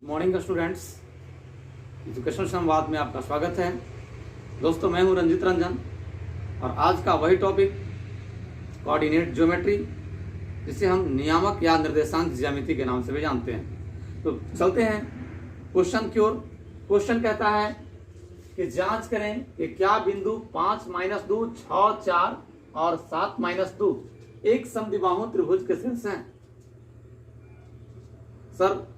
Morning students, educational संवाद में आपका स्वागत है। दोस्तों, मैं हूं रंजित रंजन और आज का वही टॉपिक कोऑर्डिनेट ज्योमेट्री, जिसे हम नियामक या निर्देशांक ज्यामिति के नाम से भी जानते हैं। तो चलते हैं क्वेश्चन की ओर। क्वेश्चन कहता है कि जांच करें कि क्या बिंदु 5 - 2, 6, 4 और 7 - 2 एक समद्विबाहु त्रिभुज के शीर्ष हैं। सर,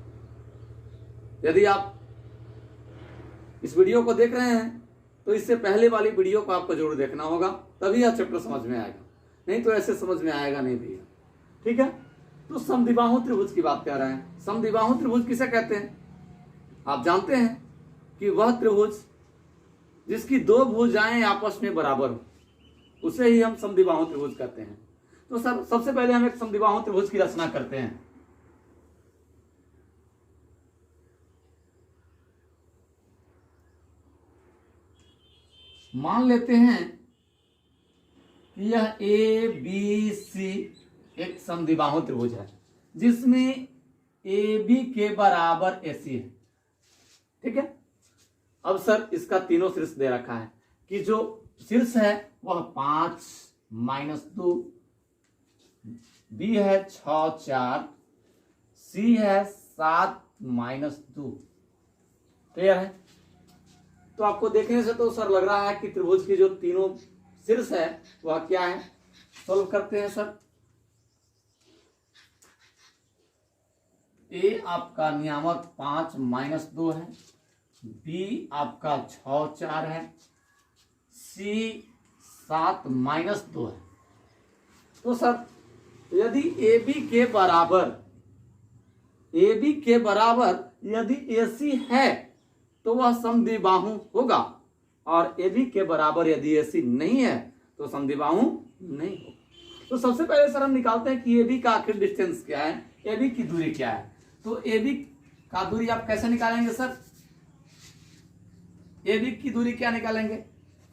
यदि आप इस वीडियो को देख रहे हैं तो इससे पहले वाली वीडियो को आपको जरूर देखना होगा, तभी यह चैप्टर समझ में आएगा, नहीं तो ऐसे समझ में आएगा नहीं भैया। ठीक है, तो समद्विबाहु त्रिभुज की बात कर रहे हैं। समद्विबाहु त्रिभुज किसे कहते हैं? आप जानते हैं कि वह त्रिभुज जिसकी दो भुजाएं आपस में बराबर हो, उसे ही हम समद्विबाहु त्रिभुज कहते हैं। तो सर, सबसे पहले हम एक समद्विबाहु त्रिभुज की रचना करते हैं। मान लेते हैं कि यह ए बी सी एक समद्विबाहु त्रिभुज है जिसमें ए बी के बराबर ए सी है। ठीक है, अब सर इसका तीनों शीर्ष दे रखा है कि जो शीर्ष है वह 5 - 2, बी है 6, 4, सी है 7 - 2। क्लियर है? तो आपको देखने से तो सर लग रहा है कि त्रिभुज की जो तीनों शीर्ष है वह क्या है। सॉल्व करते हैं सर। ए आपका नियामक 5 - 2 है, बी आपका 6, 4 है, सी 7 - 2 है। तो सर यदि ए बी के बराबर यदि ए सी है तो वह समद्विबाहु होगा, और ए बी के बराबर यदि ए सी नहीं है तो समद्विबाहु नहीं होगा। तो सबसे पहले सर हम निकालते हैं कि ए बी का आखिर डिस्टेंस क्या है, ए बी की दूरी क्या है। तो ए बी का दूरी आप कैसे निकालेंगे सर? ए बी की दूरी क्या निकालेंगे?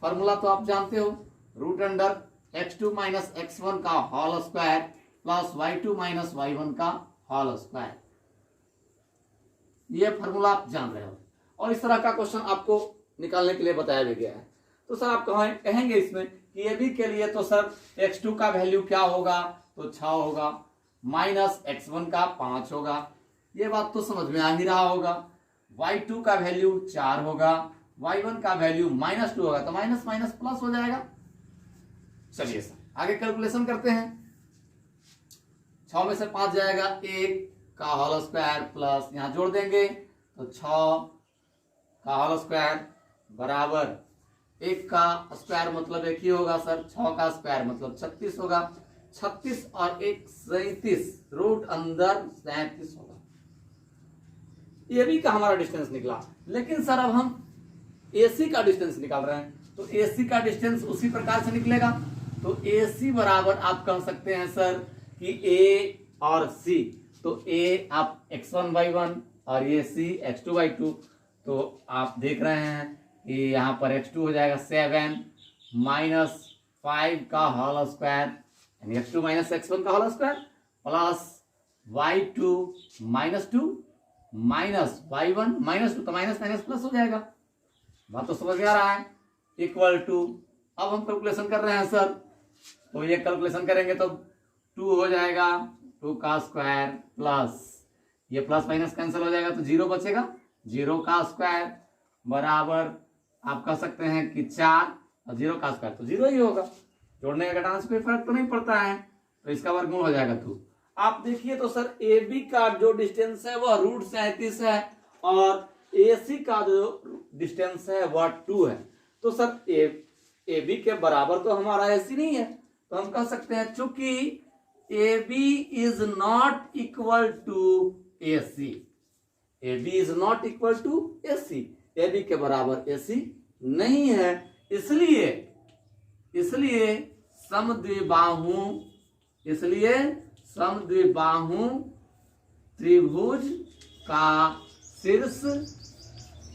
फॉर्मूला तो आप जानते हो, √x2 - x1 का whole square plus y2 - y1 का होल स्क्वायर। ये फॉर्मूला आप जान रहे हो और इस तरह का क्वेश्चन आपको निकालने के लिए बताया भी गया है। तो सर आप कहेंगे इसमें कि ए बी के लिए तो सर x2 का वैल्यू क्या होगा? तो 6 होगा, माइनस x1 का 5 होगा, ये बात तो समझ में आ ही रहा होगा। y2 का वैल्यू 4 होगा, y1 का वैल्यू -2 होगा, तो माइनस माइनस प्लस हो जाएगा। चलिए सर आगे कैलकुलेशन करते हैं। 6 में से 5 जाएगा, 1 का होल स्क्वायर प्लस यहां जोड़ देंगे तो 6 का होल स्क्वायर बराबर 1 का स्क्वायर मतलब 1 ही होगा सर, 6 का स्क्वायर मतलब 36 होगा, 36 और 1 37, रूट अंदर 37 होगा। ये भी का हमारा डिस्टेंस निकला। लेकिन सर अब हम AC का डिस्टेंस निकाल रहे हैं, तो AC का डिस्टेंस उसी प्रकार से निकलेगा। तो AC बराबर आप कह सकते हैं सर कि A और C, तो A आप x1/1 और ये C x2/2। तो आप देख रहे हैं कि यहाँ पर x2 हो जाएगा 7 - 5 का होल स्क्वायर, यानी x2 - x1 का whole square plus y2 - 2 minus y1 -2, तो माइनस माइनस प्लस हो जाएगा। बात तो समझ में आ रहा है। इक्वल टू, अब हम कैलकुलेशन कर रहे हैं सर, तो ये कैलकुलेशन करेंगे तो 2 हो जाएगा, 2 का स्क्वायर प्लस ये प्लस माइनस कैंसिल हो जाएगा तो 0 बचेगा, 0 का स्क्वायर बराबर आप कह सकते हैं कि 4 और 0 का स्क्वायर तो 0 ही होगा। जोड़ने का घटाने से कोई फर्क तो नहीं पड़ता है, तो इसका वर्गमूल हो जाएगा 2। आप देखिए तो सर ए बी का जो डिस्टेंस है वह √37 है और ए सी का जो डिस्टेंस है वह 2 है। तो सर ए बी के बराबर तो हमारा ए सी नहीं है, तो हम कह सकते हैं चूंकि A B is not equal to A C, A B is not equal to A C, A B के बराबर ए सी नहीं है, इसलिए समद्विबाहु त्रिभुज का शीर्ष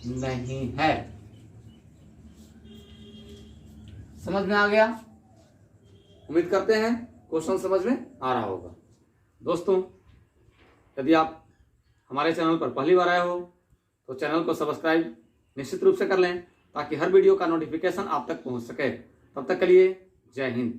नहीं है। समझ में आ गया? उम्मीद करते हैं क्वेश्चन समझ में आ रहा होगा। दोस्तों, यदि आप हमारे चैनल पर पहली बार आए हो तो चैनल को सब्सक्राइब निश्चित रूप से कर लें ताकि हर वीडियो का नोटिफिकेशन आप तक पहुंच सके। तब तक के लिए जय हिंद।